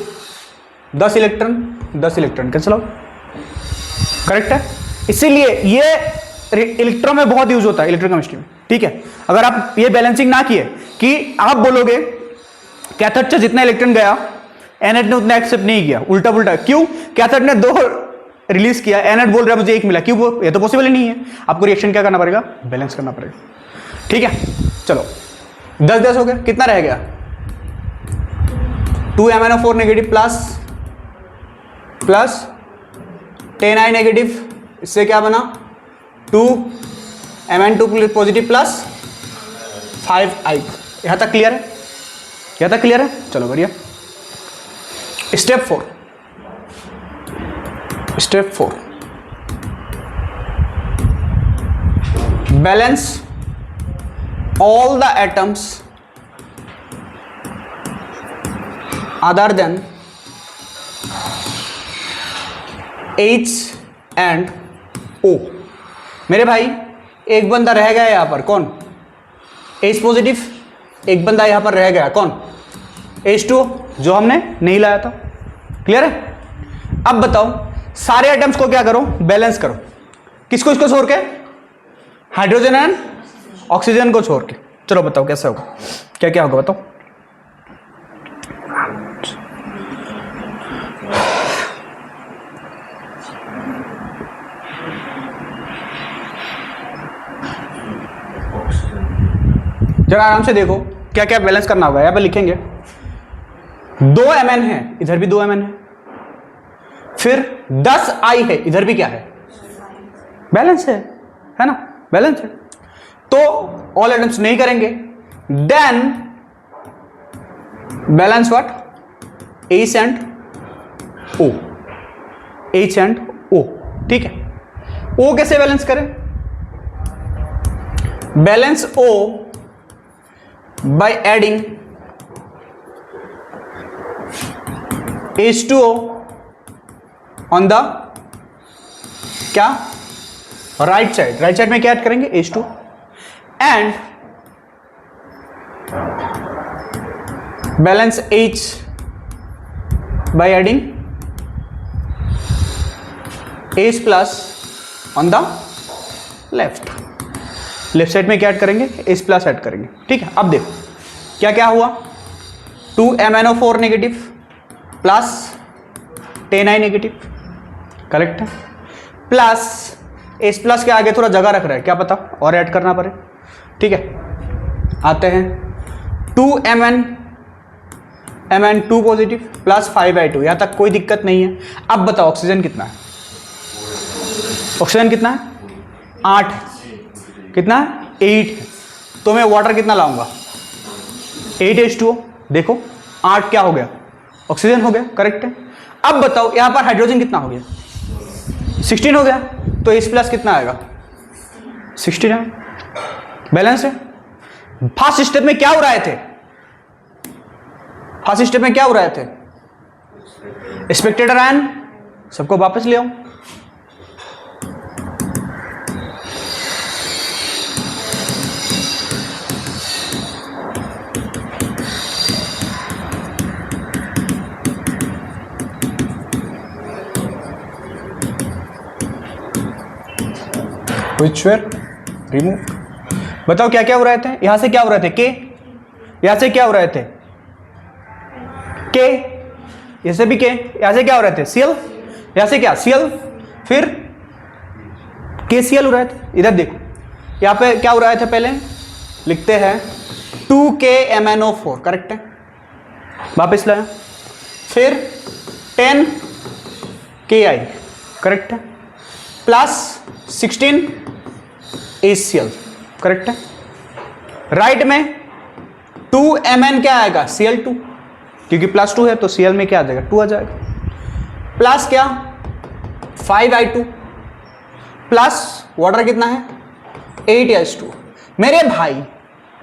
10 इलेक्ट्रॉन कैंसिल आउट, करेक्ट है? इसीलिए ये इलेक्ट्रॉन में बहुत यूज होता है इलेक्ट्रोकेमिस्ट्री में, ठीक है? अगर आप ये बैलेंसिंग ना किए कि आप बोलोगे कैथोड से जितना इलेक्ट्रॉन गया एनएड ने उतना एक्सेप्ट नहीं किया, उल्टा पुल्टा। क्यों? कैथोड ने 2 रिलीज किया, एनएड बोल रहा है मुझे 1 मिला। क्यों? ये तो पॉसिबल ही नहीं है। आपको रिएक्शन क्या करना पड़ेगा? बैलेंस करना पड़ेगा, ठीक है? चलो 10 हो गया, कितना रह गया? 2MnO4 negative plus 10I negative, इससे क्या बना? 2Mn2 positive plus 5I। यहां तक क्लियर है? यहां तक क्लियर है? चलो बढ़िया। Step 4 balance all the atoms other than H and O। मेरे भाई एक बंदा रह गया यहां पर, कौन? H positive. एक बंदा यहां पर रह गया, कौन? H2O, जो हमने नहीं लाया था। क्लियर है? अब बताओ सारे एटम्स को क्या करो? बैलेंस करो। किसको इसको छोड़ के? हाइड्रोजन एंड ऑक्सीजन को छोड़ के। चलो बताओ कैसे होगा, क्या क्या होगा बताओ? जरा आराम से देखो क्या क्या बैलेंस करना होगा। यहां पर लिखेंगे 2 Mn है, इधर भी 2 Mn है, फिर 10 I है, इधर भी क्या है? बैलेंस है ना? बैलेंस है। तो ऑल एटम्स नहीं करेंगे, then balance what? H and O। H and O, ठीक है? O कैसे बैलेंस करें? Balance O by adding H2O on the क्या? राइट साइड में क्या ऐड करेंगे? H2 and balance H by adding H plus on the left side में क्या ऐड करेंगे? H प्लस ऐड करेंगे, ठीक है? अब देखो क्या क्या हुआ? 2MnO4 negative plus 10I negative, correct है? प्लस H प्लस के आगे थोड़ा जगह रख रहा है, क्या पता और ऐड करना पड़े, ठीक है? आते हैं 2Mn2 पॉजिटिव प्लस 5I2, यहां तक कोई दिक्कत नहीं है। अब बताओ ऑक्सीजन कितना है? ऑक्सीजन कितना है? 8। कितना है? 8 है। तो मैं वाटर कितना लाऊंगा? 8H2O। देखो 8 क्या हो गया? ऑक्सीजन हो गया, करेक्ट है? अब बताओ यहां पर हाइड्रोजन कितना हो गया? 16 हो गया। तो H प्लस कितना आएगा? 16 है। बैलेंस है। फर्स्ट स्टेप में क्या हो रहे थे? फर्स्ट स्टेप में क्या हो रहे थे? स्पेक्टेटर आयन सबको वापस ले आओ। which were removed। बताओ क्या क्या हो रहे थे, यहां से क्या हो रहे थे के, यहां से क्या हो रहे थे के, यहां से भी के, यहां से क्या हो रहे थे सीएल, यहां से क्या सीएल, फिर के सीएल हो रहे थे। इधर देखो यहां पे क्या हो रहे थे, पहले लिखते हैं 2KMnO4 करेक्ट है, वापस लाया, फिर 10Ki करेक्ट है, प्लस 16HCl करेक्ट है। राइट में 2Mn क्या आएगा Cl2, क्योंकि प्लस 2 है तो Cl में क्या आ जाएगा 2 आ जाएगा, प्लस क्या 5I2 प्लस वाटर कितना है 8H2। मेरे भाई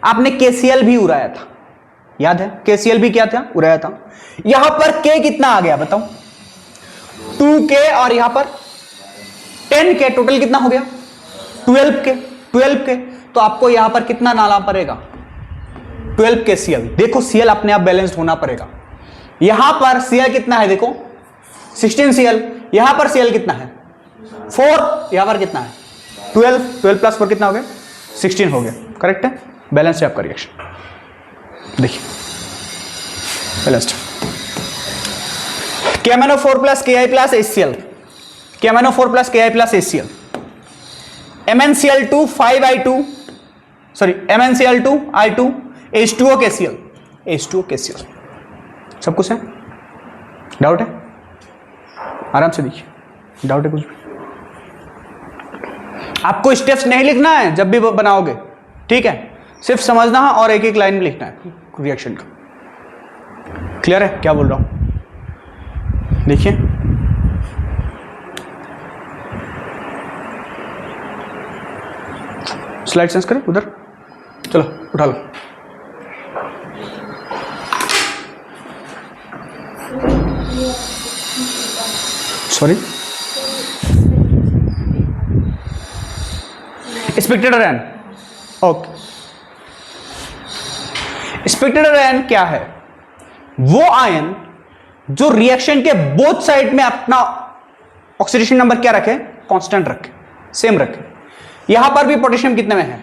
आपने KCl भी उड़ाया था, याद है KCl भी क्या था उड़ाया था। यहां पर K कितना आ गया बताओ 2K और यहां पर 10K, टोटल कितना हो गया 12K। तो आपको यहां पर कितना डालना पड़ेगा 12K Cl। देखो Cl अपने आप बैलेंस्ड होना पड़ेगा। यहां पर Cl कितना है देखो 16Cl, यहां पर Cl कितना है 4, यहां पर कितना है 12 प्लस 4 कितना हो गया 16 हो गया करेक्ट है। बैलेंस्ड है आपका रिएक्शन, देखिए balanced. KMnO4 plus Ki plus HCl, KMnO4 plus Ki plus HCl, MnCl2 5I2 sorry MnCl2 I2 H2O KCl, H2O KCl। सब कुछ है, डाउट है आराम से देखिए, डाउट है कुछ भी। आपको स्टेप्स नहीं लिखना है जब भी बनाओगे, ठीक है, सिर्फ समझना है और एक एक लाइन में लिखना है रिएक्शन का। क्लियर है क्या बोल रहा हूं, देखिए स्लाइड चेंज करें उधर, चलो उठा लो। Sorry spectator ion, okay. Spectator ion क्या है, वो आयन जो रिएक्शन के बोथ साइड में अपना ऑक्सीडेशन नंबर क्या रखे कांस्टेंट रखे, सेम रखे। यहां पर भी पोटेशियम कितने में है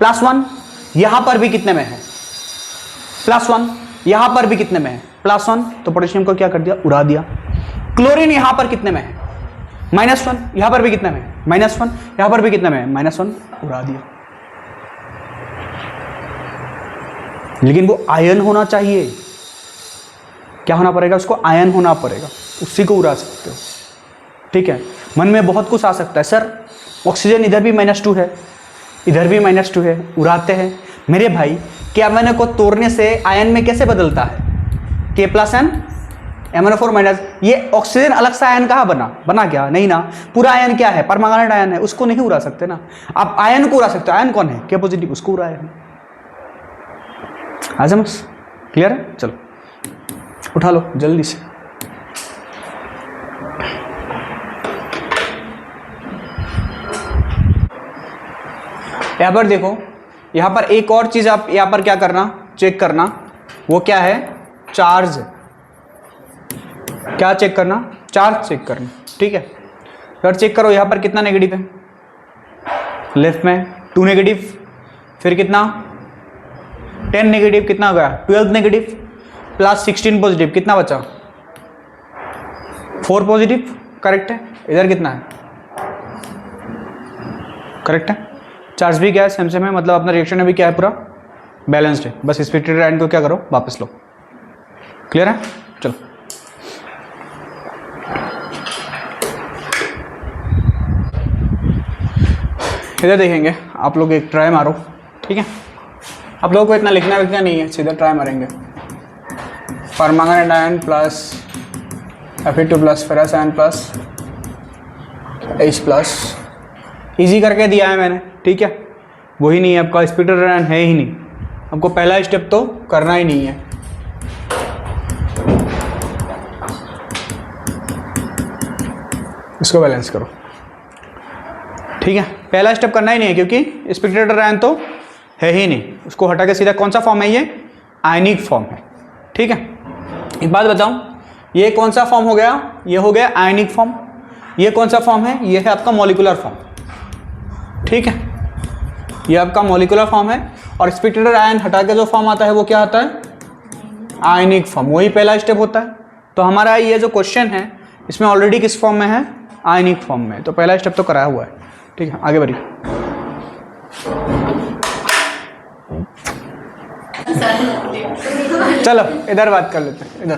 +1, यहां पर भी कितने में है +1, यहां पर भी कितने में है +1, तो पोटेशियम को क्या कर दिया उड़ा दिया। क्लोरीन यहां पर कितने में है -1, यहां पर भी कितने में है -1, यहां पर भी कितने में है -1, उड़ा दिया। लेकिन वो आयन होना चाहिए, क्या होना पड़ेगा उसको आयन होना पड़ेगा, उसी को उड़ा सकते हो, ठीक है। मन में बहुत कुछ आ सकता है, सर ऑक्सीजन इधर भी -2 है इधर भी -2 है, उड़ाते हैं। मेरे भाई KMnO को तोड़ने से आयन में कैसे बदलता है K + N MnO4-, ये ऑक्सीजन अलग सा आयन कहाँ बना क्या नहीं ना, पूरा आयन क्या है परमांगनेट आयन है, उसको नहीं उड़ा सकते ना। आप आयन को उड़ा सकते हो, आयन कौन है K+, उसको उड़ाया है। आजमस क्लियर है, चलो उठा लो जल्दी से। यहां पर देखो, यहां पर एक और चीज आप यहां पर क्या करना चेक करना, वो क्या है चार्ज, क्या चेक करना चार्ज चेक करना, ठीक है। अगर चेक करो यहां पर कितना नेगेटिव है, लेफ्ट में 2 नेगेटिव, फिर कितना 10 नेगेटिव, कितना हो गया 12 नेगेटिव प्लस 16 पॉजिटिव, कितना बचा 4 पॉजिटिव करेक्ट है। इधर कितना है करेक्ट है, चार्ज भी क्या है सेम सेम है, मतलब अपना रिएक्शन में भी क्या है पूरा बैलेंस्ड है। बस स्पेक्टेटर आयन को क्या करो वापस लो, क्लियर है। चलो इधर देखेंगे, आप लोग एक ट्राई मारो, ठीक है। आप लोगों को इतना लिखना विखना नहीं है, सीधा ट्राई मारेंगे। Permanganate ion plus Fe2 plus ferrous ion plus H+, easy करके दिया है मैंने, ठीक है। वही नहीं है आपका स्पेक्टेटर आयन है ही नहीं, आपको पहला स्टेप तो करना ही नहीं है। इसको बैलेंस करो, ठीक है। पहला स्टेप करना ही नहीं है क्योंकि स्पेक्टेटर आयन तो है ही नहीं, उसको हटा के सीधा कौन सा फॉर्म है ये आयनिक फॉर्म है, ठीक है। एक बात बताऊं, ये कौन सा फॉर्म हो गया, ये हो गया आयनिक फॉर्म। ये कौन सा फॉर्म है, ये है आपका मॉलिक्यूलर फॉर्म, ठीक है। ये आपका मॉलिक्यूलर फॉर्म है, और स्पेक्टेटेड आयन हटा के जो फॉर्म आता है वो क्या आता है, आयनिक फॉर्म। वही पहला स्टेप होता है। तो हमारा ये जो क्वेश्चन है इसमें ऑलरेडी किस फॉर्म में है, आयनिक फॉर्म में। तो पहला स्टेप तो कराया हुआ है। ठीक है, आगे बढ़िए। चलो इधर बात कर लेते हैं। इधर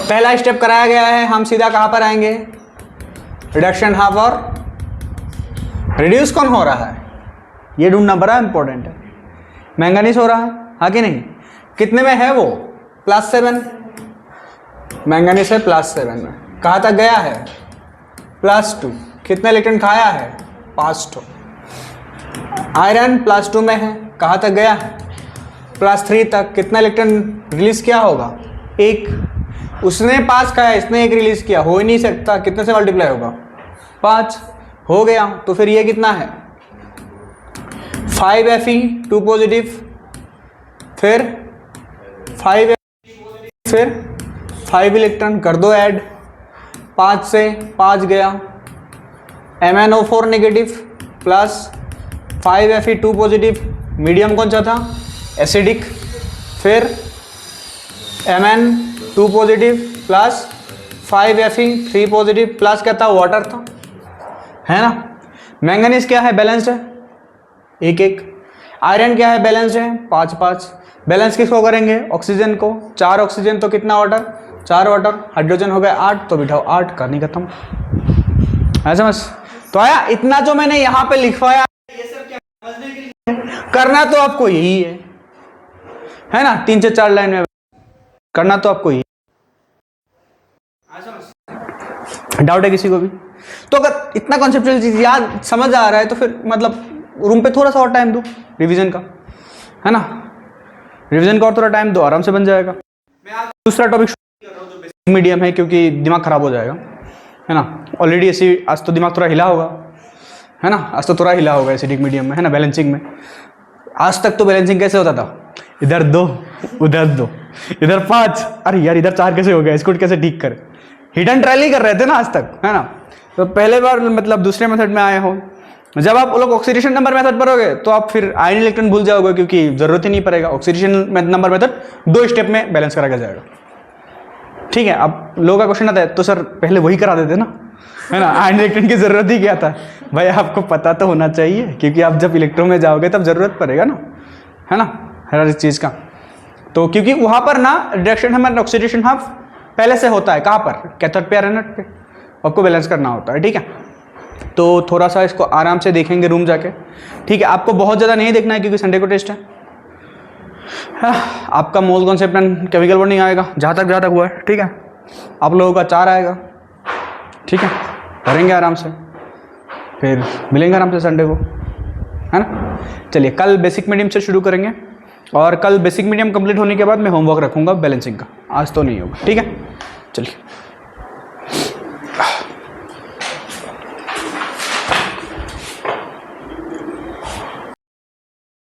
पहला स्टेप कराया गया है, हम सीधा कहाँ पर आएंगे, रिडक्शन हाफ और रिड्यूस कौन हो रहा है ये ढूंढना बड़ा इंपॉर्टेंट है। मैंगनीज हो रहा है, हाँ कि नहीं? कितने में है वो, +7। मैंगनीज है +7 में, कहाँ तक गया है, +2। कितने इलेक्ट्रॉन खाया है, 5 आयरन +2 में है, कहाँ तक गया है, +3 तक। कितना इलेक्ट्रॉन रिलीज किया होगा, 1। उसने 5 खाया, इसने 1 रिलीज किया, हो ही नहीं सकता। कितने से मल्टीप्लाई होगा, 5 हो गया। तो फिर ये कितना है, 5Fe 2 पॉजिटिव, फिर 5 फिर 5 इलेक्ट्रॉन कर दो ऐड, 5 से 5 गया, MnO4 negative plus 5Fe 2 positive. Medium कौन सा था, एसिडिक। फिर Mn2 positive plus 5Fe 3 positive plus क्या था, वाटर था, है ना। मैंगनीज क्या है, बैलेंस्ड है, 1-1। आयरन क्या है, बैलेंस्ड है, 5-5। बैलेंस किसको करेंगे, ऑक्सीजन को। 4 ऑक्सीजन तो कितना वाटर, 4 वाटर। हाइड्रोजन हो गया 8, तो बिठाओ 8, कहानी खत्म। है समझ? तो आया इतना जो मैंने यहाँ पे लिखवाया, ये सब क्या समझने के लिए करना तो आपको यही है ना। 3 से 4 लाइन में करना तो आपको यही। डाउट है किसी को भी? तो अगर इतना कॉन्सेप्चुअल चीज याद समझ आ रहा है तो फिर मतलब रूम पे थोड़ा सा और टाइम दो रिवीजन का, है ना। रिवीजन का और थोड़ा टाइम दो, आराम से बन जाएगा। मैं आज दूसरा टॉपिक कर रहा हूँ जो बेसिक मीडियम है, क्योंकि दिमाग खराब हो जाएगा, है ना। ऑलरेडी ऐसी आज तो दिमाग थोड़ा हिला होगा, है ना। आज तो थोड़ा हिला होगा एसिडिक मीडियम में, है ना, बैलेंसिंग में। आज तक तो बैलेंसिंग कैसे होता था, इधर 2 उधर 2 इधर 5, अरे यार इधर 4 कैसे हो गया, इसको कैसे ठीक करे। हिट एंड ट्रायल ही कर रहे थे ना आज तक, है ना। तो पहले बार मतलब दूसरे मेथड में आए हो। जब आप लोग ऑक्सीडेशन नंबर मेथड पढ़ोगे तो आप फिर आयन इलेक्ट्रॉन भूल जाओगे, क्योंकि जरूरत ही नहीं पड़ेगा। ऑक्सीडेशन नंबर मेथड 2 स्टेप में बैलेंस करा के जाएगा। ठीक है, अब लोगों का क्वेश्चन आता है तो सर पहले वही करा देते ना, है ना, आयन इलेक्ट्रॉन की जरूरत ही क्या था। भाई आपको पता तो होना चाहिए, क्योंकि आप जब इलेक्ट्रॉन में जाओगे तब जरूरत पड़ेगा ना, है ना, हर चीज़ का। तो क्योंकि वहाँ पर ना रिडक्शन हमारा ऑक्सीडेशन हाफ पहले से होता है, कहाँ पर, कैथोड पे या एनोड पे, आपको बैलेंस करना होता है। ठीक है, तो थोड़ा सा इसको आराम से देखेंगे रूम जाके। ठीक है, आपको बहुत ज़्यादा नहीं देखना है क्योंकि संडे को टेस्ट है। आपका mole concept and chemical bonding आएगा जहाँ तक हुआ है। ठीक है, आप लोगों का 4 आएगा। ठीक है, करेंगे आराम से, फिर मिलेंगे आराम से संडे को, है ना। चलिए कल बेसिक मीडियम से शुरू करेंगे, और कल बेसिक मीडियम कंप्लीट होने के बाद मैं होमवर्क रखूँगा बैलेंसिंग का। आज तो नहीं होगा, ठीक है। चलिए।